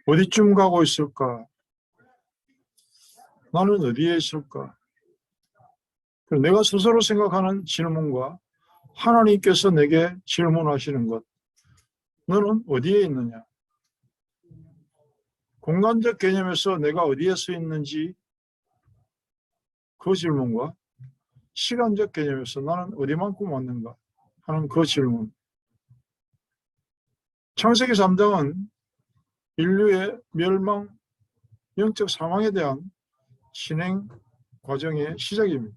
어디쯤 가고 있을까? 나는 어디에 있을까? 내가 스스로 생각하는 질문과 하나님께서 내게 질문하시는 것, 너는 어디에 있느냐? 공간적 개념에서 내가 어디에 서 있는지 그 질문과 시간적 개념에서 나는 어디만큼 왔는가 하는 그 질문. 창세기 3장은 인류의 멸망, 영적 사망에 대한 진행 과정의 시작입니다.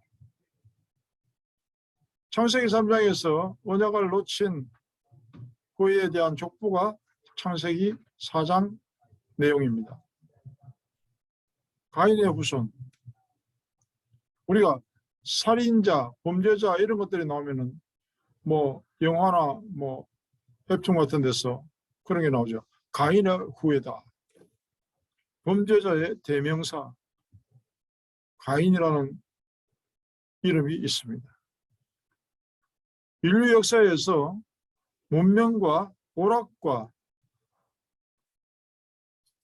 창세기 3장에서 언약을 놓친 그에 대한 족보가 창세기 4장 내용입니다. 가인의 후손. 우리가 살인자, 범죄자 이런 것들이 나오면은 뭐 영화나 뭐 웹툰 같은 데서 그런 게 나오죠. 가인의 후예다. 범죄자의 대명사 가인이라는 이름이 있습니다. 인류 역사에서 문명과 오락과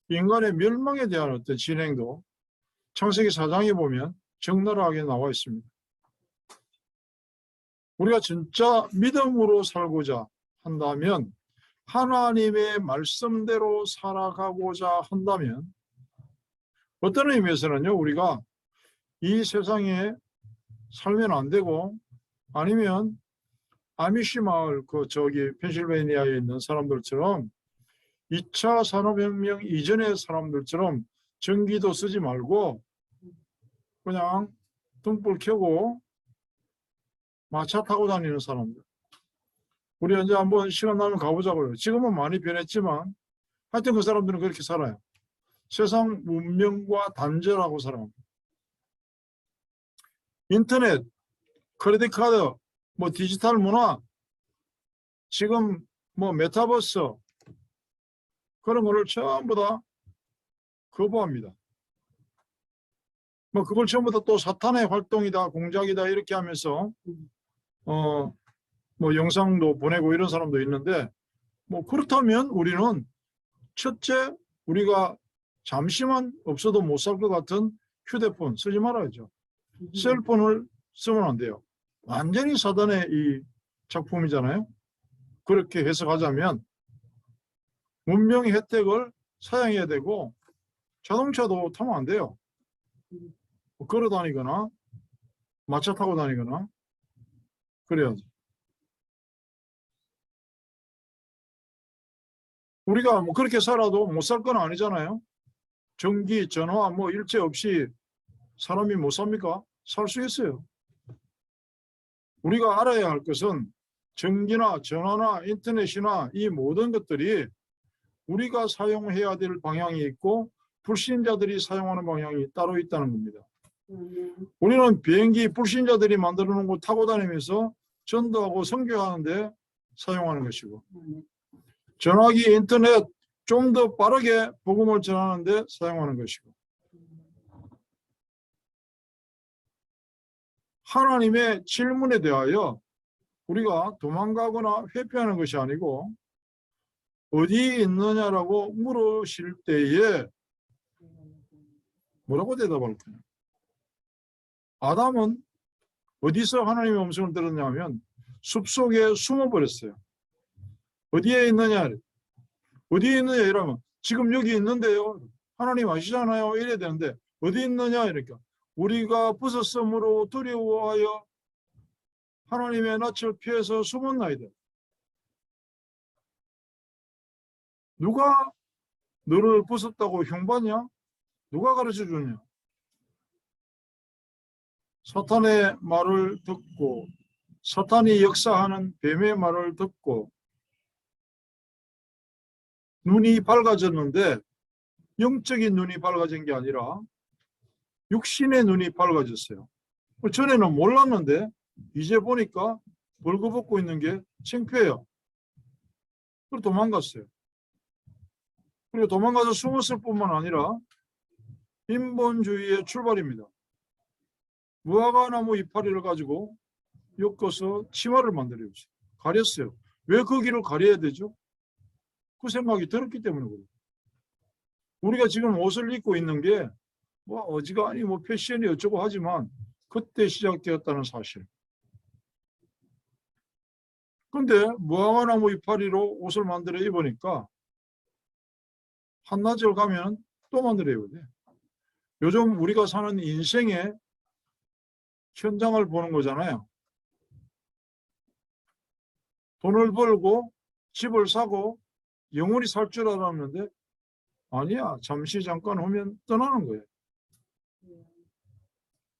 인간의 멸망에 대한 어떤 진행도 창세기 4장에 보면 적나라하게 나와 있습니다. 우리가 진짜 믿음으로 살고자 한다면, 하나님의 말씀대로 살아가고자 한다면, 어떤 의미에서는요, 우리가 이 세상에 살면 안 되고, 아니면 아미시 마을 펜실베이니아에 있는 사람들처럼 2차 산업혁명 이전의 사람들처럼 전기도 쓰지 말고 그냥 등불 켜고 마차 타고 다니는 사람들. 우리 이제 한번 시간 나면 가보자고요. 지금은 많이 변했지만 하여튼 그 사람들은 그렇게 살아요. 세상 문명과 단절하고 살아요. 인터넷, 크레딧 카드, 뭐 디지털 문화, 지금 뭐 메타버스 그런 거를 전부 다 거부합니다. 뭐 그걸 전부 다 또 사탄의 활동이다, 공작이다 이렇게 하면서 뭐 영상도 보내고 이런 사람도 있는데, 뭐 그렇다면 우리는 첫째, 우리가 잠시만 없어도 못 살 것 같은 휴대폰 쓰지 말아야죠. 셀폰을 쓰면 안 돼요. 완전히 사단의 이 작품이잖아요. 그렇게 해석하자면 문명의 혜택을 사용해야 되고, 자동차도 타면 안 돼요. 걸어 다니거나 마차 타고 다니거나 그래야지. 우리가 뭐 그렇게 살아도 못 살 건 아니잖아요. 전기, 전화 뭐 일체 없이 사람이 못 삽니까? 살 수 있어요. 우리가 알아야 할 것은 전기나 전화나 인터넷이나 이 모든 것들이 우리가 사용해야 될 방향이 있고 불신자들이 사용하는 방향이 따로 있다는 겁니다. 우리는 비행기 불신자들이 만들어 놓은 거 타고 다니면서 전도하고 선교하는데 사용하는 것이고, 전화기, 인터넷 좀 더 빠르게 복음을 전하는데 사용하는 것이고, 하나님의 질문에 대하여 우리가 도망가거나 회피하는 것이 아니고, 어디에 있느냐라고 물으실 때에 뭐라고 대답할까요? 아담은 어디서 하나님의 음성을 들었냐면 숲속에 숨어버렸어요. 어디에 있느냐? 어디에 있느냐 이러면 지금 여기 있는데요. 하나님 아시잖아요. 이래야 되는데 어디 있느냐 이러니까 우리가 벗었으므로 두려워하여 하나님의 낯을 피해서 숨었나이다. 누가 너를 벗었다고 흉받냐? 누가 가르쳐주냐? 사탄의 말을 듣고, 사탄이 역사하는 뱀의 말을 듣고 눈이 밝아졌는데, 영적인 눈이 밝아진 게 아니라 육신의 눈이 밝아졌어요. 전에는 몰랐는데 이제 보니까 벌거벗고 있는 게 창피해요. 그리고 도망갔어요. 그리고 도망가서 숨었을 뿐만 아니라 인본주의의 출발입니다. 무화과나무 이파리를 가지고 엮어서 치마를 만들어요. 가렸어요. 왜 그 길을 가려야 되죠? 그 생각이 들었기 때문에 그래요. 우리가 지금 옷을 입고 있는 게 뭐 어지간히 뭐 패션이 어쩌고 하지만 그때 시작되었다는 사실. 근데 무화과나무 이파리로 옷을 만들어 입으니까 한나절 가면 또 만들어 입어야 돼. 요즘 우리가 사는 인생의 현장을 보는 거잖아요. 돈을 벌고 집을 사고 영원히 살 줄 알았는데 아니야. 잠시 잠깐 오면 떠나는 거예요.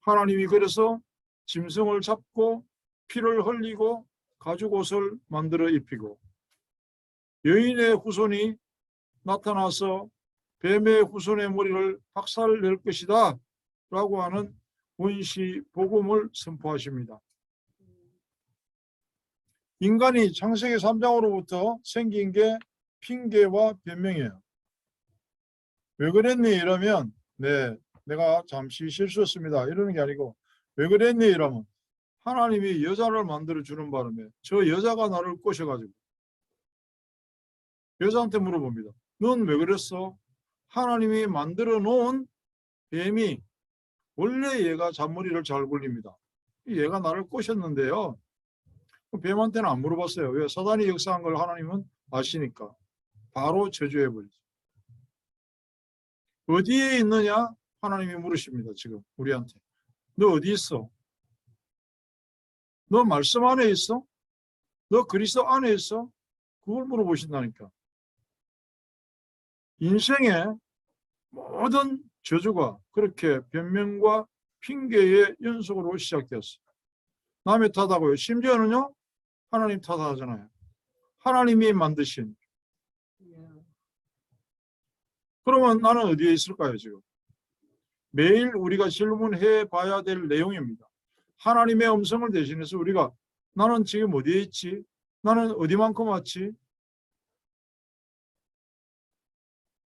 하나님이 그래서 짐승을 잡고 피를 흘리고 가죽 옷을 만들어 입히고 여인의 후손이 나타나서 뱀의 후손의 머리를 박살낼 것이다 라고 하는 원시 복음을 선포하십니다. 인간이 창세기 3장으로부터 생긴 게 핑계와 변명이에요. 왜 그랬니 이러면 내가 잠시 실수했습니다 이러는 게 아니고 왜 그랬니 이러면 하나님이 여자를 만들어 주는 바람에 저 여자가 나를 꼬셔가지고 여자한테 물어봅니다. 넌 왜 그랬어? 하나님이 만들어 놓은 뱀이 원래 얘가 잔머리를 잘 굴립니다. 얘가 나를 꼬셨는데요. 뱀한테는 안 물어봤어요. 왜? 사단이 역사한 걸 하나님은 아시니까 바로 저주해버리죠. 어디에 있느냐? 하나님이 물으십니다. 지금 우리한테. 너 어디 있어? 너 말씀 안에 있어? 너 그리스도 안에 있어? 그걸 물어보신다니까. 인생의 모든 저주가 그렇게 변명과 핑계의 연속으로 시작되었어요. 남의 탓하고요. 심지어는요. 하나님 탓하잖아요. 하나님이 만드신. 그러면 나는 어디에 있을까요 지금? 매일 우리가 질문해 봐야 될 내용입니다. 하나님의 음성을 대신해서 우리가 나는 지금 어디에 있지? 나는 어디만큼 왔지?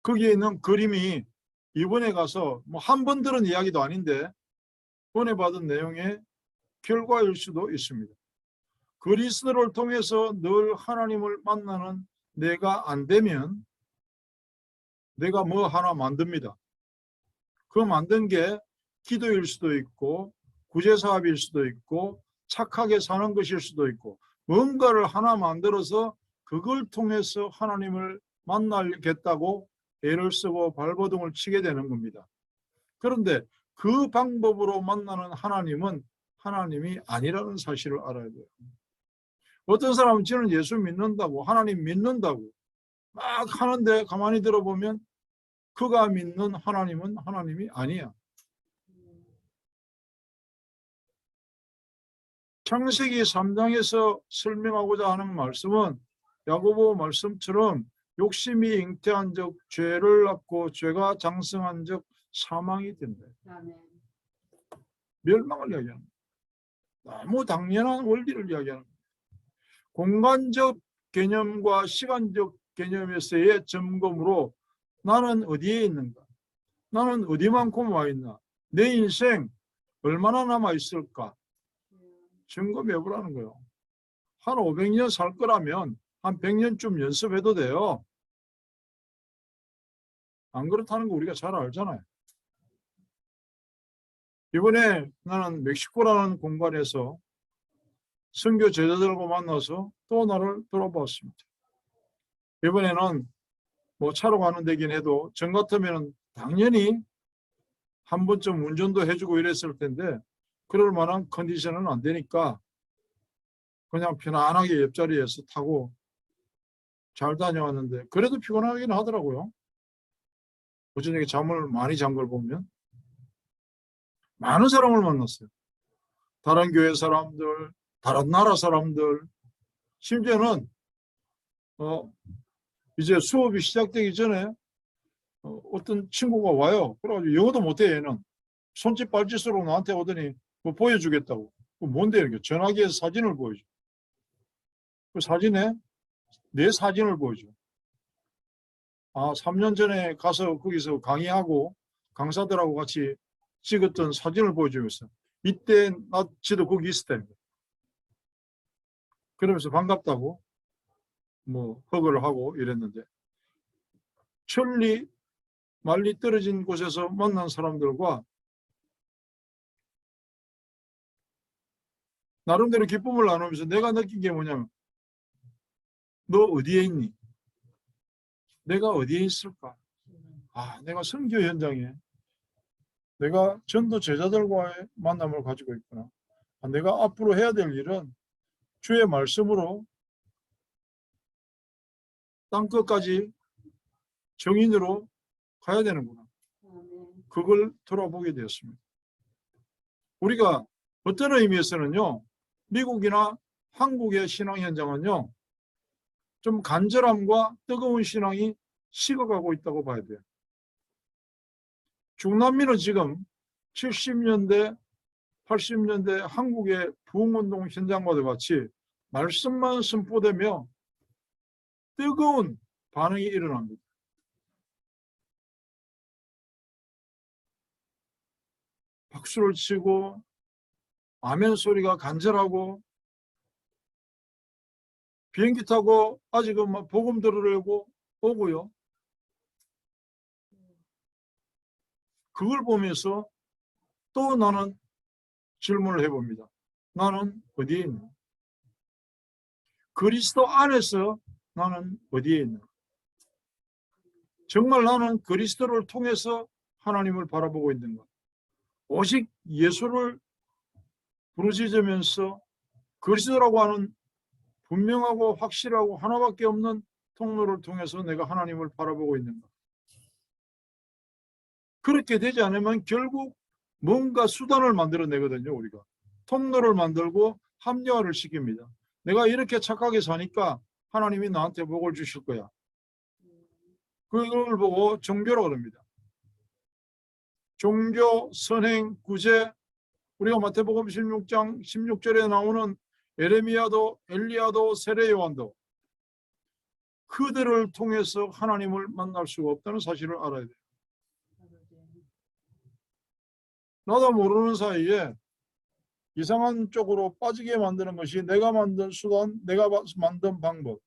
거기에 있는 그림이 이번에 가서 뭐 한 번 들은 이야기도 아닌데 번에 받은 내용의 결과일 수도 있습니다. 그리스도를 통해서 늘 하나님을 만나는 내가 안 되면 내가 뭐 하나 만듭니다. 그 만든 게 기도일 수도 있고 구제사업일 수도 있고 착하게 사는 것일 수도 있고 뭔가를 하나 만들어서 그걸 통해서 하나님을 만나겠다고 애를 쓰고 발버둥을 치게 되는 겁니다. 그런데 그 방법으로 만나는 하나님은 하나님이 아니라는 사실을 알아야 돼요. 어떤 사람은 저는 예수 믿는다고 하나님 믿는다고 막 하는데 가만히 들어보면 그가 믿는 하나님은 하나님이 아니야. 창세기 3장에서 설명하고자 하는 말씀은 야고보 말씀처럼 욕심이 잉태한 적 죄를 낳고 죄가 장성한 적 사망이 된다. 멸망을 이야기합니다. 너무 당연한 원리를 이야기하는 겁니다. 공간적 개념과 시간적 개념에서의 점검으로 나는 어디에 있는가? 나는 어디만큼 와 있나? 내 인생 얼마나 남아 있을까? 점검해 보라는 거예요. 한 500년 살 거라면 한 100년쯤 연습해도 돼요. 안 그렇다는 거 우리가 잘 알잖아요. 이번에 나는 멕시코라는 공간에서 선교 제자들과 만나서 또 나를 돌아보았습니다. 이번에는 뭐 차로 가는 데긴 해도 전 같으면 당연히 한 번쯤 운전도 해주고 이랬을 텐데 그럴 만한 컨디션은 안 되니까 그냥 편안하게 옆자리에서 타고 잘 다녀왔는데 그래도 피곤하긴 하더라고요. 어쩌니 잠을 많이 잔 걸 보면 많은 사람을 만났어요. 다른 교회 사람들, 다른 나라 사람들, 심지어는 이제 수업이 시작되기 전에 어떤 친구가 와요. 그래가지고 영어도 못해 얘는. 손짓 발짓으로 나한테 오더니 뭐 보여주겠다고. 뭔데 이렇게 전화기에서 사진을 보여줘. 그 사진에 내 사진을 보여줘. 아, 3년 전에 가서 거기서 강의하고 강사들하고 같이 찍었던 사진을 보여주면서 이때 지도 거기 있었다는 거예요. 그러면서 반갑다고 뭐 허그를 하고 이랬는데 천리 멀리 떨어진 곳에서 만난 사람들과 나름대로 기쁨을 나누면서 내가 느낀 게 뭐냐면, 너 어디에 있니? 내가 어디에 있을까? 내가 선교 현장에 내가 전도 제자들과의 만남을 가지고 있구나. 내가 앞으로 해야 될 일은 주의 말씀으로 땅끝까지 정인으로 가야 되는구나. 그걸 돌아보게 되었습니다. 우리가 어떤 의미에서는요, 미국이나 한국의 신앙 현장은요, 좀 간절함과 뜨거운 신앙이 식어가고 있다고 봐야 돼요. 중남미는 지금 70년대, 80년대 한국의 부흥운동 현장과도 같이 말씀만 선포되며 뜨거운 반응이 일어납니다. 박수를 치고 아멘 소리가 간절하고 비행기 타고 아직은 막 복음 들으려고 오고요. 그걸 보면서 또 나는 질문을 해봅니다. 나는 어디에 있나? 그리스도 안에서 나는 어디에 있나? 정말 나는 그리스도를 통해서 하나님을 바라보고 있는가? 오직 예수를 부르짖으면서 그리스도라고 하는 분명하고 확실하고 하나밖에 없는 통로를 통해서 내가 하나님을 바라보고 있는가? 그렇게 되지 않으면 결국 뭔가 수단을 만들어내거든요. 우리가 통로를 만들고 합리화를 시킵니다. 내가 이렇게 착하게 사니까 하나님이 나한테 복을 주실 거야. 그걸 보고 종교라고 합니다. 종교, 선행, 구제. 우리가 마태복음 16장 16절에 나오는 에레미야도, 엘리야도, 세례 요한도 그들을 통해서 하나님을 만날 수가 없다는 사실을 알아야 돼요. 나도 모르는 사이에 이상한 쪽으로 빠지게 만드는 것이 내가 만든 수단, 내가 만든 방법.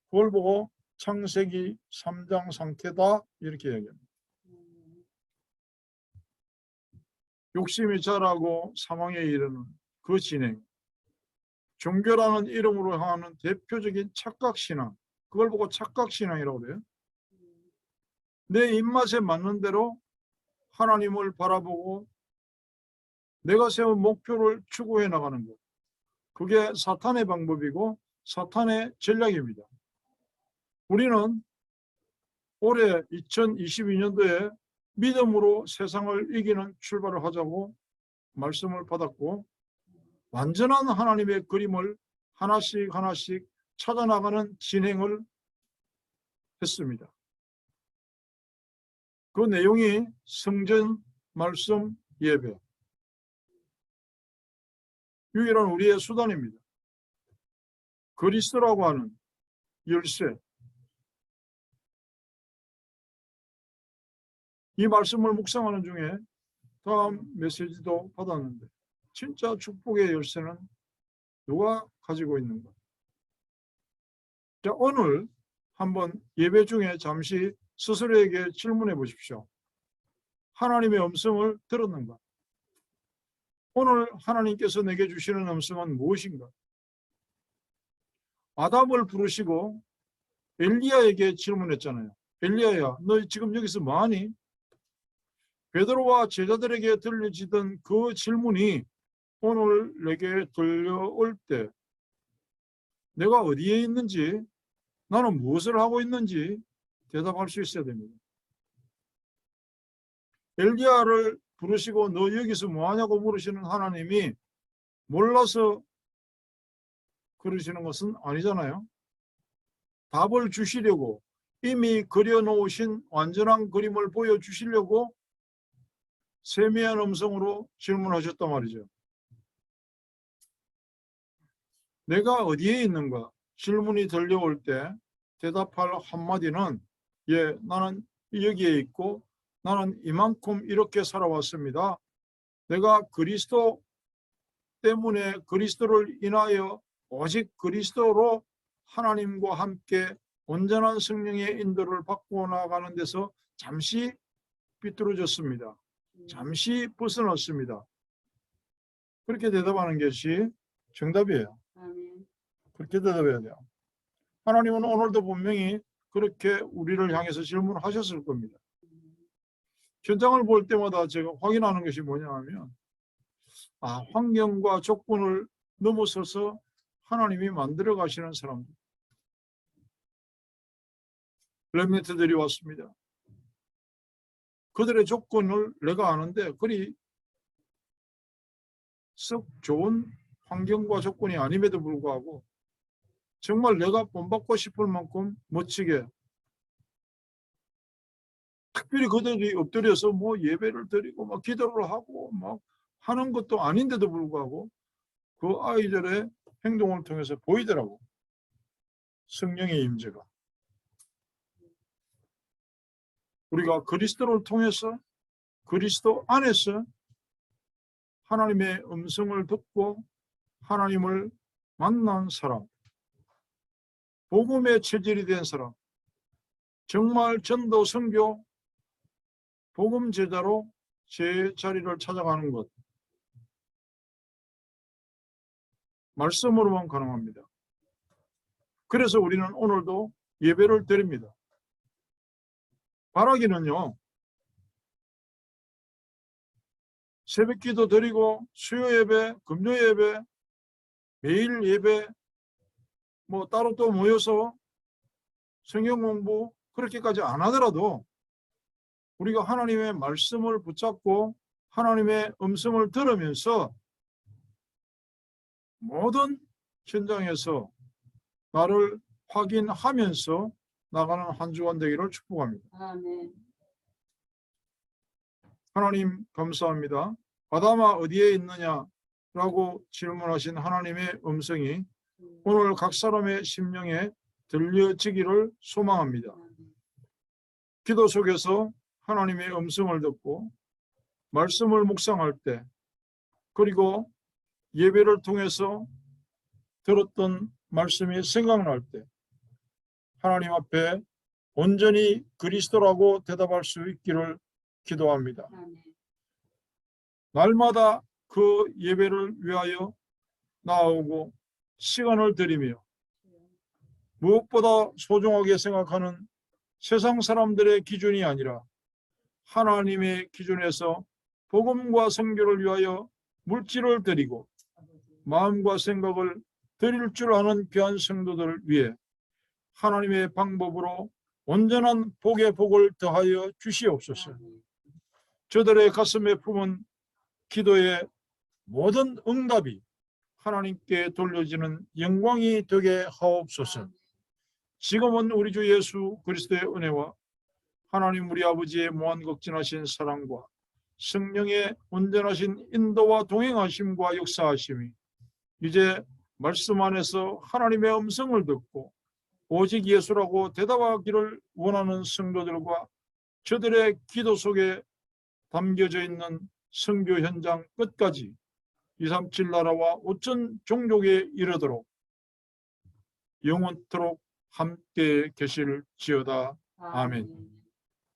그걸 보고 창세기 3장 상태다 이렇게 얘기합니다. 욕심이 자라고 사망에 이르는 그 진행. 종교라는 이름으로 하는 대표적인 착각신앙. 그걸 보고 착각신앙이라고 그래요. 내 입맛에 맞는 대로 하나님을 바라보고 내가 세운 목표를 추구해 나가는 것. 그게 사탄의 방법이고 사탄의 전략입니다. 우리는 올해 2022년도에 믿음으로 세상을 이기는 출발을 하자고 말씀을 받았고 완전한 하나님의 그림을 하나씩 하나씩 찾아나가는 진행을 했습니다. 그 내용이 성전, 말씀, 예배. 유일한 우리의 수단입니다. 그리스도라고 하는 열쇠. 이 말씀을 묵상하는 중에 다음 메시지도 받았는데 진짜 축복의 열쇠는 누가 가지고 있는가? 자, 오늘 한번 예배 중에 잠시 스스로에게 질문해 보십시오. 하나님의 음성을 들었는가? 오늘 하나님께서 내게 주시는 음성은 무엇인가? 아담을 부르시고 엘리야에게 질문했잖아요. 엘리야야, 너 지금 여기서 뭐하니? 베드로와 제자들에게 들려지던 그 질문이 오늘 내게 들려올 때 내가 어디에 있는지, 나는 무엇을 하고 있는지 대답할 수 있어야 됩니다. 엘리야를 부르시고 너 여기서 뭐하냐고 물으시는 하나님이 몰라서 그러시는 것은 아니잖아요. 답을 주시려고 이미 그려놓으신 완전한 그림을 보여주시려고 세미한 음성으로 질문하셨단 말이죠. 내가 어디에 있는가? 질문이 들려올 때 대답할 한마디는 예, 나는 여기에 있고 나는 이만큼 이렇게 살아왔습니다. 내가 그리스도 때문에 그리스도를 인하여 오직 그리스도로 하나님과 함께 온전한 성령의 인도를 받고 나가는 데서 잠시 삐뚤어졌습니다. 잠시 벗어났습니다. 그렇게 대답하는 것이 정답이에요. 아멘. 그렇게 대답해야 돼요. 하나님은 오늘도 분명히 그렇게 우리를 향해서 질문하셨을 겁니다. 현장을 볼 때마다 제가 확인하는 것이 뭐냐 하면 환경과 조건을 넘어서서 하나님이 만들어 가시는 사람들, 렘넌트들이 왔습니다. 그들의 조건을 내가 아는데 그리 썩 좋은 환경과 조건이 아님에도 불구하고 정말 내가 본받고 싶을 만큼 멋지게 특별히 그들이 엎드려서 뭐 예배를 드리고 막 기도를 하고 막 하는 것도 아닌데도 불구하고 그 아이들의 행동을 통해서 보이더라고. 성령의 임재가. 우리가 그리스도를 통해서 그리스도 안에서 하나님의 음성을 듣고 하나님을 만난 사람, 복음의 체질이 된 사람, 정말 전도 선교 복음 제자로 제 자리를 찾아가는 것, 말씀으로만 가능합니다. 그래서 우리는 오늘도 예배를 드립니다. 바라기는요, 새벽기도 드리고 수요 예배, 금요 예배, 매일 예배, 뭐 따로 또 모여서 성경 공부 그렇게까지 안 하더라도 우리가 하나님의 말씀을 붙잡고 하나님의 음성을 들으면서 모든 현장에서 나를 확인하면서 나가는 한 주간 되기를 축복합니다. 아멘. 하나님 감사합니다. 바다마 어디에 있느냐라고 질문하신 하나님의 음성이 오늘 각 사람의 심령에 들려지기를 소망합니다. 기도 속에서 하나님의 음성을 듣고 말씀을 묵상할 때, 그리고 예배를 통해서 들었던 말씀이 생각날 때 하나님 앞에 온전히 그리스도라고 대답할 수 있기를 기도합니다. 날마다 그 예배를 위하여 나오고 시간을 들이며 무엇보다 소중하게 생각하는 세상 사람들의 기준이 아니라 하나님의 기준에서 복음과 선교를 위하여 물질을 드리고 마음과 생각을 드릴 줄 아는 귀한 성도들을 위해 하나님의 방법으로 온전한 복의 복을 더하여 주시옵소서. 저들의 가슴에 품은 기도의 모든 응답이 하나님께 돌려지는 영광이 되게 하옵소서. 지금은 우리 주 예수 그리스도의 은혜와 하나님 우리 아버지의 무한극진하신 사랑과 성령의 온전하신 인도와 동행하심과 역사하심이 이제 말씀 안에서 하나님의 음성을 듣고 오직 예수라고 대답하기를 원하는 성도들과 저들의 기도 속에 담겨져 있는 선교 현장 끝까지 237 나라와 5천 종족에 이르도록 영원토록 함께 계실지어다. 아멘.